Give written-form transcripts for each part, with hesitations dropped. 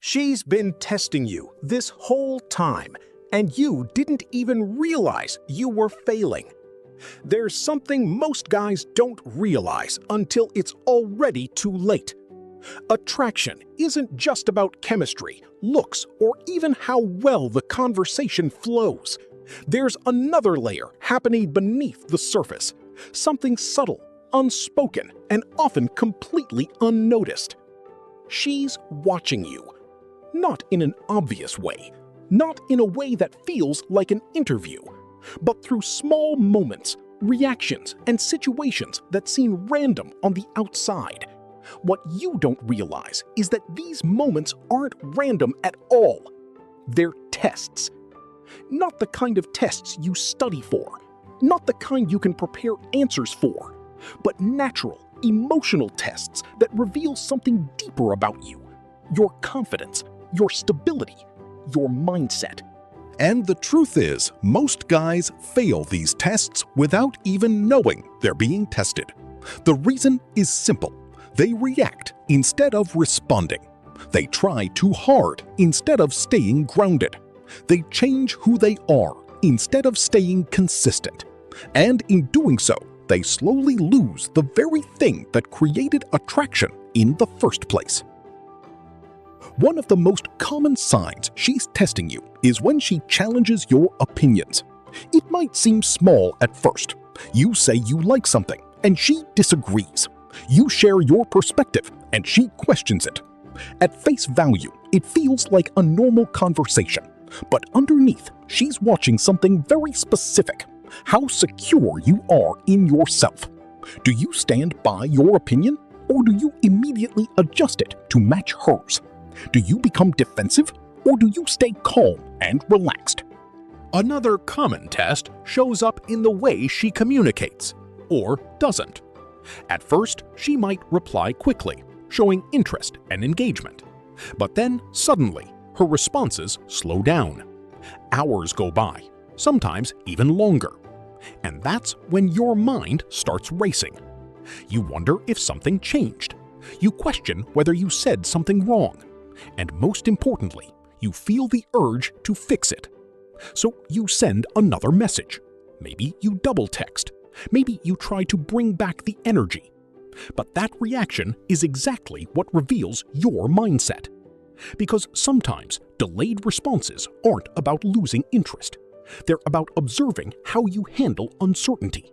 She's been testing you this whole time, and you didn't even realize you were failing. There's something most guys don't realize until it's already too late. Attraction isn't just about chemistry, looks, or even how well the conversation flows. There's another layer happening beneath the surface, something subtle, unspoken, and often completely unnoticed. She's watching you. Not in an obvious way, not in a way that feels like an interview, but through small moments, reactions, and situations that seem random on the outside. What you don't realize is that these moments aren't random at all. They're tests. Not the kind of tests you study for, not the kind you can prepare answers for, but natural, emotional tests that reveal something deeper about you, your confidence, your stability, your mindset. And the truth is, most guys fail these tests without even knowing they're being tested. The reason is simple. They react instead of responding. They try too hard instead of staying grounded. They change who they are instead of staying consistent. And in doing so, they slowly lose the very thing that created attraction in the first place. One of the most common signs she's testing you is when she challenges your opinions. It might seem small at first. You say you like something, and she disagrees. You share your perspective, and she questions it. At face value, it feels like a normal conversation. But underneath, she's watching something very specific. How secure you are in yourself. Do you stand by your opinion, or do you immediately adjust it to match hers? Do you become defensive, or do you stay calm and relaxed? Another common test shows up in the way she communicates, or doesn't. At first, she might reply quickly, showing interest and engagement. But then, suddenly, her responses slow down. Hours go by, sometimes even longer. And that's when your mind starts racing. You wonder if something changed. You question whether you said something wrong. And most importantly, you feel the urge to fix it. So you send another message. Maybe you double text. Maybe you try to bring back the energy. But that reaction is exactly what reveals your mindset. Because sometimes delayed responses aren't about losing interest. They're about observing how you handle uncertainty.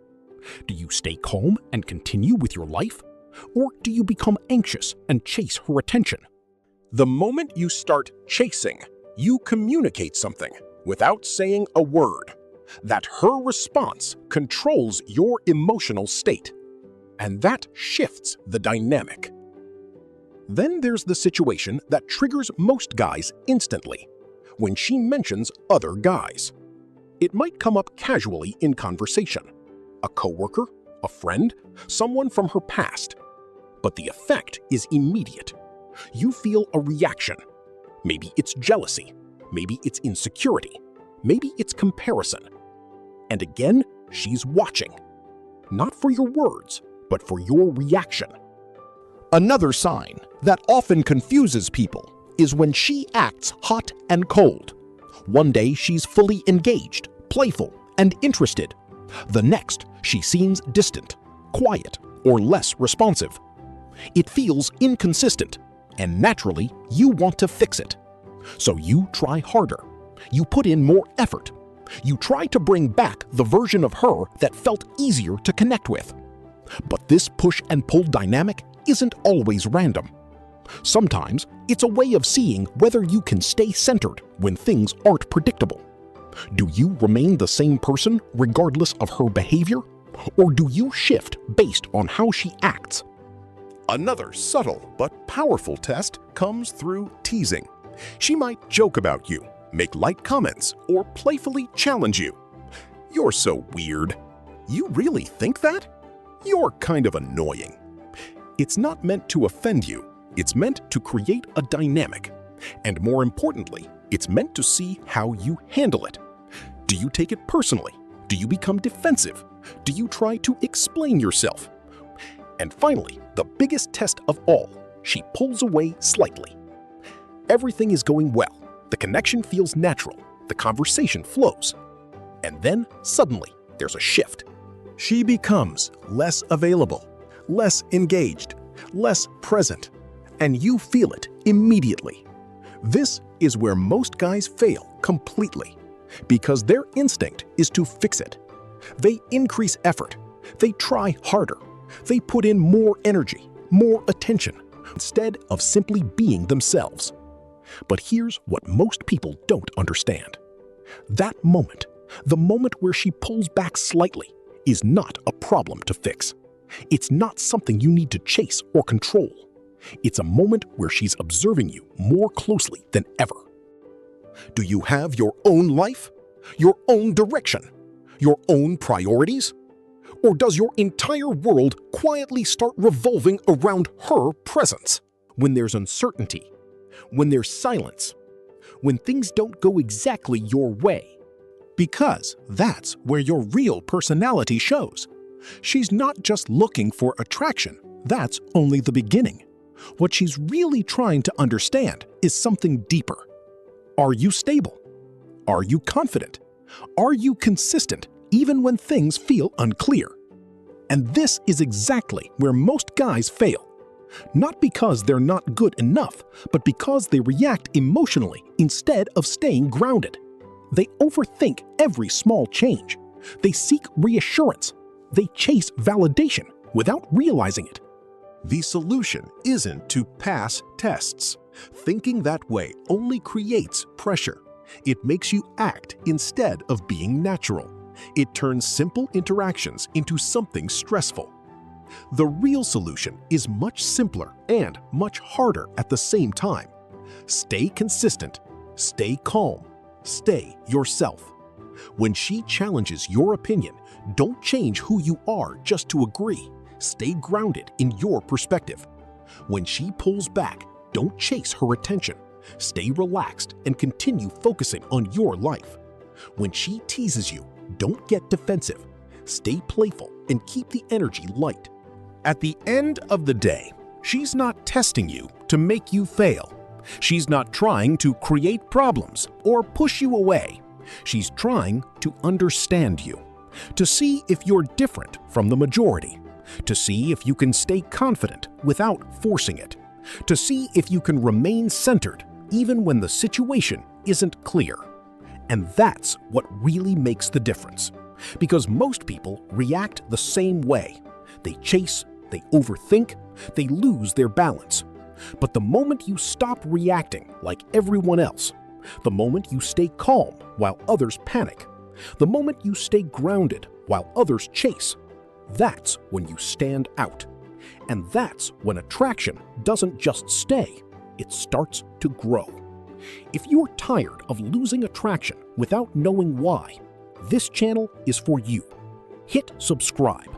Do you stay calm and continue with your life? Or do you become anxious and chase her attention? The moment you start chasing, you communicate something without saying a word. That her response controls your emotional state. And that shifts the dynamic. Then there's the situation that triggers most guys instantly, when she mentions other guys. It might come up casually in conversation. A coworker, a friend, someone from her past. But the effect is immediate. You feel a reaction. Maybe it's jealousy. Maybe it's insecurity. Maybe it's comparison. And again, she's watching. Not for your words, but for your reaction. Another sign that often confuses people is when she acts hot and cold. One day she's fully engaged, playful, and interested. The next, she seems distant, quiet, or less responsive. It feels inconsistent, and naturally, you want to fix it. So you try harder. You put in more effort. You try to bring back the version of her that felt easier to connect with. But this push and pull dynamic isn't always random. Sometimes it's a way of seeing whether you can stay centered when things aren't predictable. Do you remain the same person regardless of her behavior? Or do you shift based on how she acts? Another subtle but powerful test comes through teasing. She might joke about you, make light comments, or playfully challenge you. You're so weird. You really think that? You're kind of annoying. It's not meant to offend you. It's meant to create a dynamic. And more importantly, it's meant to see how you handle it. Do you take it personally? Do you become defensive? Do you try to explain yourself? And finally, the biggest test of all, she pulls away slightly. Everything is going well. The connection feels natural. The conversation flows. And then, suddenly, there's a shift. She becomes less available, less engaged, less present, and you feel it immediately. This is where most guys fail completely, because their instinct is to fix it. They increase effort. They try harder. They put in more energy, more attention, instead of simply being themselves. But here's what most people don't understand. That moment, the moment where she pulls back slightly, is not a problem to fix. It's not something you need to chase or control. It's a moment where she's observing you more closely than ever. Do you have your own life? Your own direction? Your own priorities? Or does your entire world quietly start revolving around her presence? When there's uncertainty, when there's silence, when things don't go exactly your way. Because that's where your real personality shows. She's not just looking for attraction. That's only the beginning. What she's really trying to understand is something deeper. Are you stable? Are you confident? Are you consistent even when things feel unclear? And this is exactly where most guys fail. Not because they're not good enough, but because they react emotionally instead of staying grounded. They overthink every small change. They seek reassurance. They chase validation without realizing it. The solution isn't to pass tests. Thinking that way only creates pressure. It makes you act instead of being natural. It turns simple interactions into something stressful. The real solution is much simpler and much harder at the same time. Stay consistent, stay calm, stay yourself. When she challenges your opinion, don't change who you are just to agree. Stay grounded in your perspective. When she pulls back, don't chase her attention. Stay relaxed and continue focusing on your life. When she teases you, don't get defensive. Stay playful and keep the energy light. At the end of the day, she's not testing you to make you fail. She's not trying to create problems or push you away. She's trying to understand you, to see if you're different from the majority, to see if you can stay confident without forcing it, to see if you can remain centered even when the situation isn't clear. And that's what really makes the difference. Because most people react the same way. They chase, they overthink, they lose their balance. But the moment you stop reacting like everyone else, the moment you stay calm while others panic, the moment you stay grounded while others chase, that's when you stand out. And that's when attraction doesn't just stay, it starts to grow. If you're tired of losing attraction without knowing why, this channel is for you. Hit subscribe